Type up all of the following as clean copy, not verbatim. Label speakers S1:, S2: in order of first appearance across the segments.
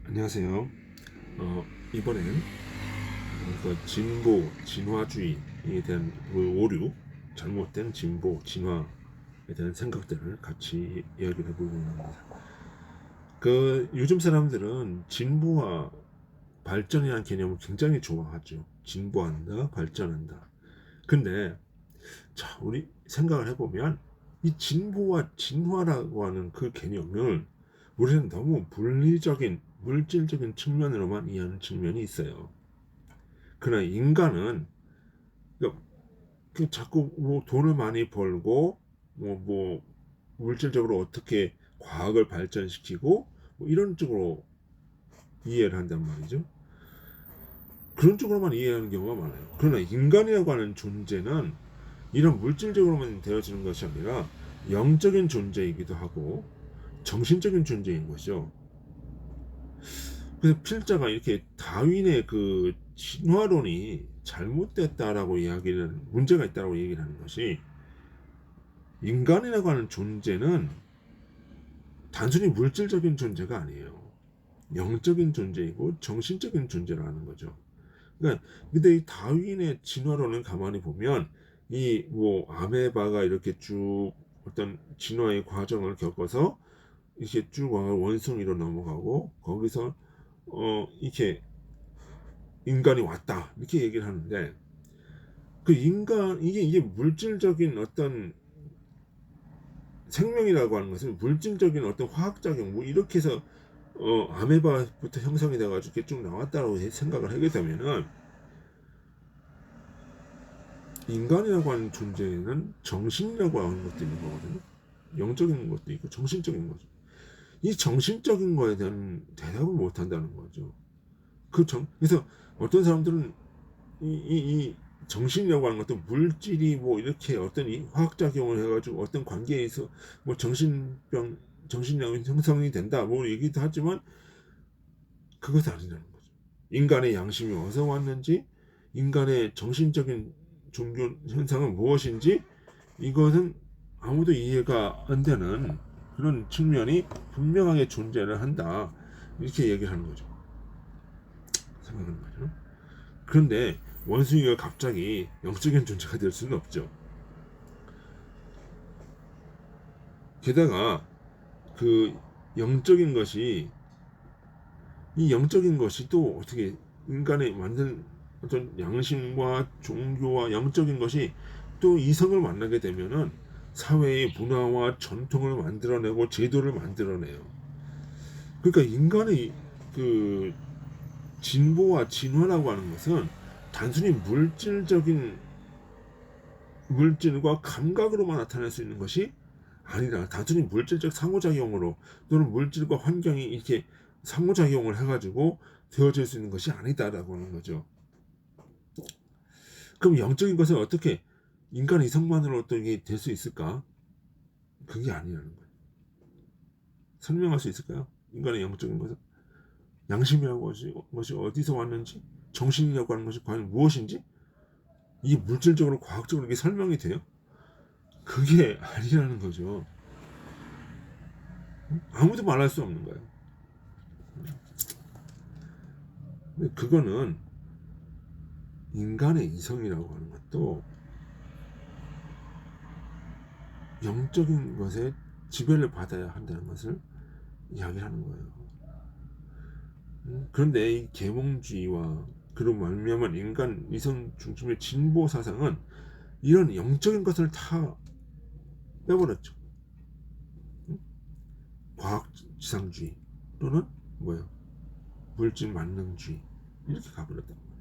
S1: 안녕하세요. 이번엔 그 진보, 진화주의에 대한 그 오류, 잘못된 진보, 진화에 대한 생각들을 같이 이야기를 해보려고 합니다. 요즘 사람들은 진보와 발전이라는 개념을 굉장히 좋아하죠. 진보한다, 발전한다. 근데 우리 생각을 해보면 이 진보와 진화라고 하는 그 개념을 우리는 너무 물리적인, 물질적인 측면으로만 이해하는 측면이 있어요. 그러나 인간은 자꾸 뭐 돈을 많이 벌고 뭐 물질적으로 어떻게 과학을 발전시키고 뭐 이런 쪽으로 이해를 한단 말이죠. 그런 쪽으로만 이해하는 경우가 많아요. 그러나 인간이라고 하는 존재는 이런 물질적으로만 되어지는 것이 아니라 영적인 존재이기도 하고 정신적인 존재인 거죠. 그래서 필자가 이렇게 다윈의 그 진화론이 잘못됐다라고 이야기는 문제가 있다고 얘기를 하는 것이, 인간이라고 하는 존재는 단순히 물질적인 존재가 아니에요. 영적인 존재이고 정신적인 존재라는 거죠. 그러니까 근데 이 다윈의 진화론을 가만히 보면 이 뭐 아메바가 이렇게 쭉 어떤 진화의 과정을 겪어서 이렇게 쭉 원숭이로 넘어가고 거기서 이렇게 인간이 왔다 이렇게 얘기를 하는데, 그 인간 이게 물질적인 어떤 생명이라고 하는 것은 물질적인 어떤 화학작용 뭐 이렇게 해서 아메바부터 형성이 돼가지고 이렇게 쭉 나왔다고 생각을 하게 되면은, 인간이라고 하는 존재는 정신이라고 하는 것도 있는 거거든요. 영적인 것도 있고 정신적인 거죠. 이 정신적인 거에 대한 대답을 못 한다는 거죠. 그래서 어떤 사람들은 이 정신이라고 하는 것도 물질이 뭐 이렇게 어떤 이 화학작용을 해가지고 어떤 관계에서 뭐 정신병 형성이 된다 뭐 얘기도 하지만 그것은 아니라는 거죠. 인간의 양심이 어디서 왔는지, 인간의 정신적인 종교 현상은 무엇인지, 이것은 아무도 이해가 안 되는 그런 측면이 분명하게 존재를 한다 이렇게 얘기를 하는 거죠. 생각하는 거죠. 그런데 원숭이가 갑자기 영적인 존재가 될 수는 없죠. 게다가 그 영적인 것이 이 영적인 것이 또 어떻게 인간의 만든 어떤 양심과 종교와 영적인 것이 또 이성을 만나게 되면은 사회의 문화와 전통을 만들어내고 제도를 만들어내요. 그러니까 인간의 그 진보와 진화라고 하는 것은 단순히 물질과 감각으로만 나타날 수 있는 것이 아니라, 단순히 물질적 상호작용으로 또는 물질과 환경이 이렇게 상호작용을 해가지고 되어질 수 있는 것이 아니다라고 하는 거죠. 그럼 영적인 것은 어떻게 인간 이성만으로 또 이게 될 수 있을까? 그게 아니라는 거예요. 설명할 수 있을까요? 인간의 영적인 것은 양심이라고 하는 것이 어디서 왔는지, 정신이라고 하는 것이 과연 무엇인지, 이게 물질적으로 과학적으로 이게 설명이 돼요? 그게 아니라는 거죠. 아무도 말할 수 없는 거예요. 근데 그거는 인간의 이성이라고 하는 것도 영적인 것에 지배를 받아야 한다는 것을 이야기를 하는 거예요. 그런데 이 계몽주의와 그로 말미암은 인간 이성 중심의 진보 사상은 이런 영적인 것을 다 빼버렸죠. 과학지상주의 또는 뭐야, 물질 만능주의 이렇게 가버렸단 말이에요.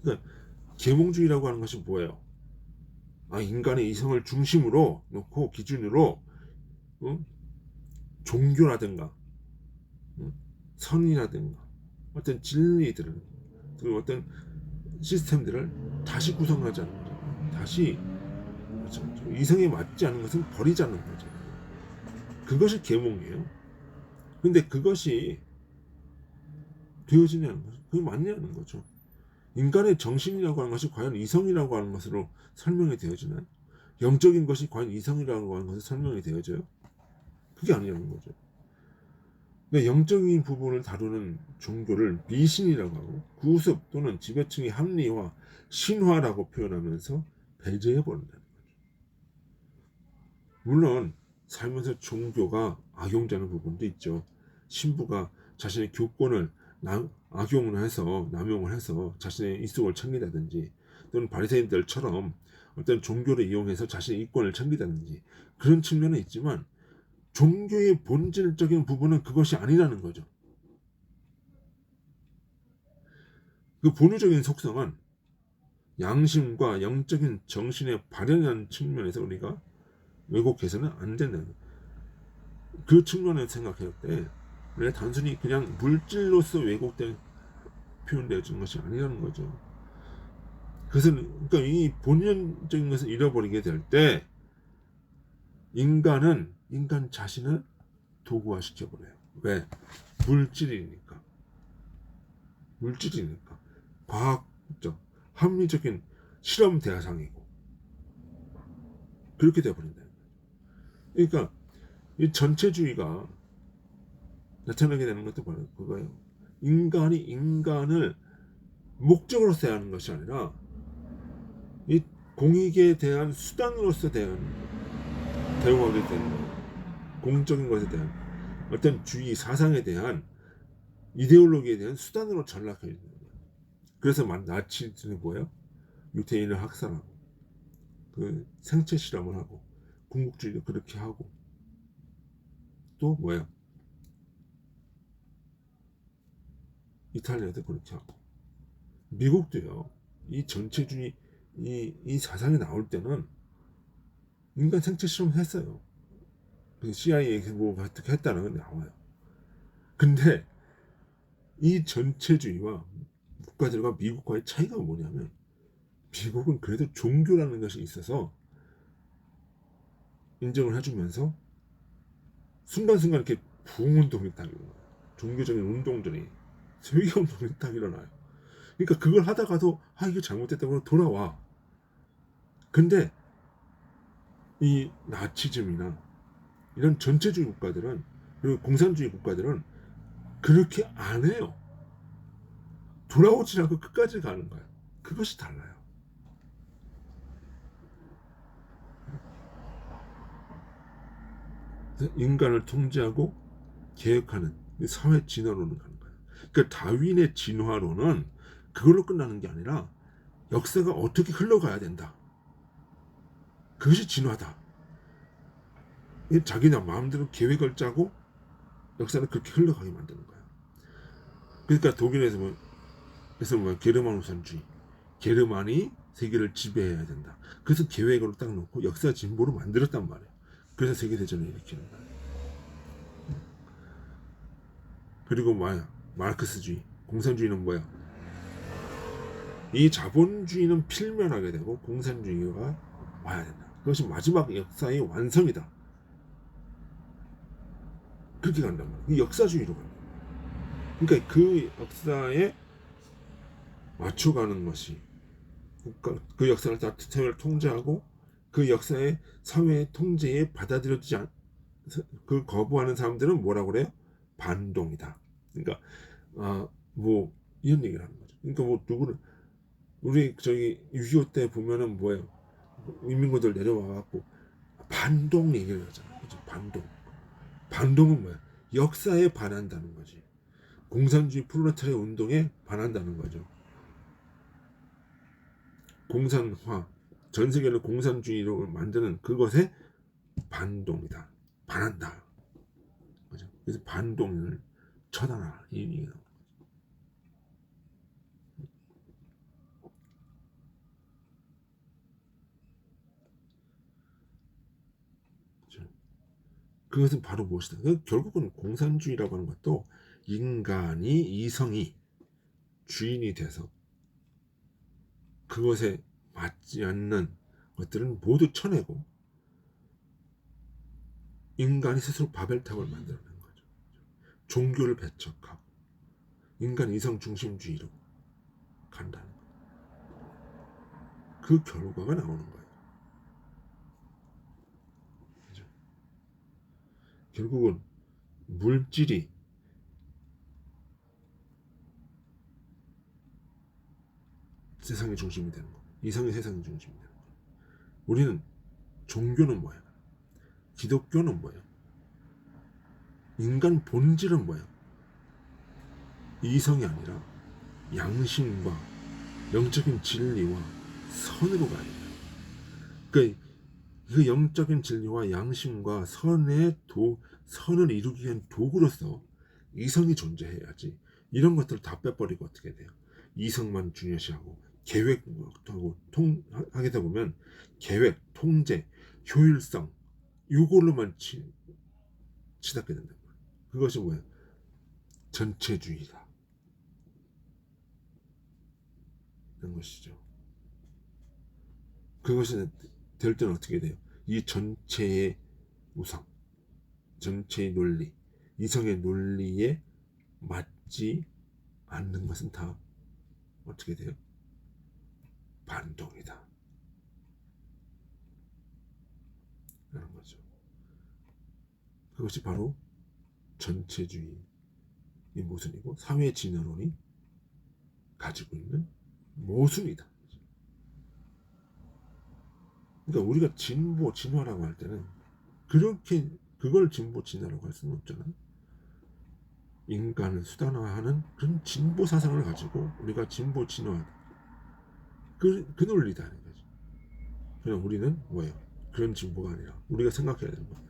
S1: 그러니까 계몽주의라고 하는 것이 뭐예요? 인간의 이성을 중심으로 놓고 기준으로 종교라든가 선이라든가 어떤 진리들을, 그 어떤 시스템들을 다시 구성하자는 거죠. 다시, 그렇죠. 이성에 맞지 않는 것은 버리자는 거죠. 그것이 계몽이에요. 근데 그것이 되어지냐는 거죠. 그게 맞냐는 거죠. 인간의 정신이라고 하는 것이 과연 이성이라고 하는 것으로 설명이 되어지나요? 영적인 것이 과연 이성이라고 하는 것으로 설명이 되어져요? 그게 아니라는 거죠. 그러니까 영적인 부분을 다루는 종교를 미신이라고 하고 구습 또는 지배층의 합리화, 신화라고 표현하면서 배제해 버린다는 거죠. 물론 살면서 종교가 악용되는 부분도 있죠. 신부가 자신의 교권을 악용을 해서 남용을 해서 자신의 이속을 챙기다든지 또는 바리새인들처럼 어떤 종교를 이용해서 자신의 이권을 챙기다든지 그런 측면은 있지만 종교의 본질적인 부분은 그것이 아니라는 거죠. 그 본유적인 속성은 양심과 영적인 정신의 발현한 측면에서 우리가 왜곡해서는 안 된다는 거예요. 그 측면에서 생각할 때 우리가 단순히 그냥 물질로서 왜곡된 표현되어진 것이 아니라는 거죠. 그래서 그러니까 이 본연적인 것을 잃어버리게 될 때 인간은 인간 자신을 도구화시켜 버려요. 왜? 물질이니까. 물질이니까. 과학적, 합리적인 실험 대상이고 그렇게 되어버린다. 그러니까 이 전체주의가 나타나게 되는 것도 바로 그거예요. 인간이 인간을 목적으로 대하는 것이 아니라 이 공익에 대한 수단으로서 대우하게 되는 거예요. 공적인 것에 대한 어떤 주의 사상에 대한 이데올로기에 대한 수단으로 전락해 있는 거예요. 그래서 나치들이 뭐예요? 유태인을 학살하고 그 생체 실험을 하고 궁극주의도 그렇게 하고 또 뭐야? 이탈리아도 그렇게 하고 미국도요. 이 전체주의 이 사상이 나올 때는 인간 생체 실험 했어요. CIA 뭐 어떻게 했다는 건 나와요. 근데 이 전체주의와 국가들과 미국과의 차이가 뭐냐면 미국은 그래도 종교라는 것이 있어서 인정을 해주면서 순간순간 이렇게 부흥운동이 딱 일어나요. 종교적인 운동들이 세계 운동이 딱 일어나요. 그러니까 그걸 하다가도 이게 잘못됐다고 돌아와. 근데 이 나치즘이나 이런 전체주의 국가들은 그리고 공산주의 국가들은 그렇게 안 해요. 돌아오지 않고 끝까지 가는 거예요. 그것이 달라요. 인간을 통제하고 개혁하는 사회 진화론을 가는 거예요. 그러니까 다윈의 진화론은 그걸로 끝나는 게 아니라 역사가 어떻게 흘러가야 된다. 그것이 진화다. 자기네 마음대로 계획을 짜고 역사를 그렇게 흘러가게 만드는 거예요. 그러니까 독일에서 게르만 우선주의, 게르만이 세계를 지배해야 된다. 그래서 계획으로 딱 놓고 역사 진보로 만들었단 말이에요. 그래서 세계대전을 일으키는 거예요. 그리고 마르크스주의, 공산주의는 뭐야? 이 자본주의는 필면하게 되고 공산주의가 와야 된다. 그것이 마지막 역사의 완성이다. 그렇게 간단 말이에요. 역사주의로 간다. 그러니까 그 역사에 맞춰가는 것이 그 역사를 다 사회를 통제하고 그 역사의 사회 통제에 받아들여지지 그 거부하는 사람들은 뭐라고 그래요? 반동이다. 그러니까 뭐 이런 얘기를 하는 거죠. 그러니까 뭐 누구를 우리 저기 6.25 때 보면은 뭐예요? 인민군들 내려와 갖고 반동 얘기를 하잖아. 그죠? 반동. 반동은 뭐야? 역사에 반한다는 거지. 공산주의 프롤레타리아 운동에 반한다는 거죠. 공산화, 전 세계를 공산주의로 만드는 그것에 반동이다. 반한다. 그죠? 그래서 반동을 처단하라. 이 얘기가 나오는 거죠. 그것은 바로 무엇이다? 결국은 공산주의라고 하는 것도 인간이 이성이 주인이 돼서 그것에 맞지 않는 것들은 모두 쳐내고 인간이 스스로 바벨탑을 만들어낸 거죠. 종교를 배척하고 인간 이성 중심주의로 간다는 거예요. 그 결과가 나오는 거예요. 그죠? 결국은 물질이 세상의 중심이 되는 거. 이성이 세상의 중심이 되는 거. 우리는 종교는 뭐야? 기독교는 뭐야? 인간 본질은 뭐야? 이성이 아니라 양심과 영적인 진리와 선으로 가야 돼요. 그 영적인 진리와 양심과 선을 이루기 위한 도구로서 이성이 존재해야지. 이런 것들을 다 빼버리고 어떻게 돼요? 이성만 중요시하고 계획하고 하게 보면 계획, 통제, 효율성 이걸로만 치닫게 된다는 거예요. 그것이 뭐예요? 전체주의다. 그런 것이죠. 그것이 될 때는 어떻게 돼요? 이 전체의 우상, 전체의 논리, 이성의 논리에 맞지 않는 것은 다 어떻게 돼요? 반동이다. 라는 거죠. 그것이 바로 전체주의의 모순이고 사회 진화론이 가지고 있는 모순이다. 그러니까 우리가 진보, 진화라고 할 때는 그렇게 그걸 진보, 진화라고 할 수는 없잖아. 인간을 수단화하는 그런 진보 사상을 가지고 우리가 진보, 진화하다. 그 논리다. 그냥 우리는 뭐예요? 그런 진보가 아니라 우리가 생각해야 되는 거야.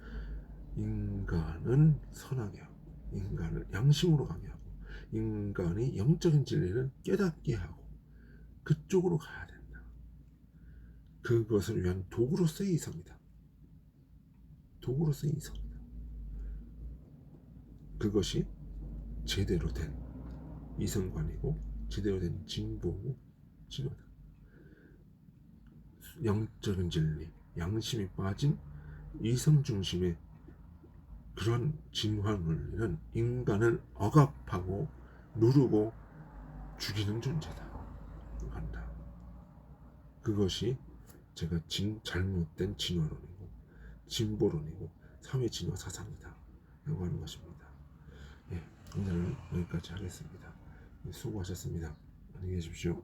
S1: 인간은 선하게 하고 인간을 양심으로 가게 하고 인간이 영적인 진리를 깨닫게 하고 그쪽으로 가야 된다. 그것을 위한 도구로서의 이성이다. 도구로서의 이성이다. 그것이 제대로 된 이성관이고 제대로 된 진보고 진화다. 영적인 진리, 양심이 빠진 이성 중심의 그런 진화 논리는 인간을 억압하고 누르고 죽이는 존재다. 한다. 그것이 제가 잘못된 진화론이고 진보론이고 사회 진화 사상이다. 라고 하는 것입니다. 예, 오늘은 여기까지 하겠습니다. 수고하셨습니다. 안녕히 계십시오.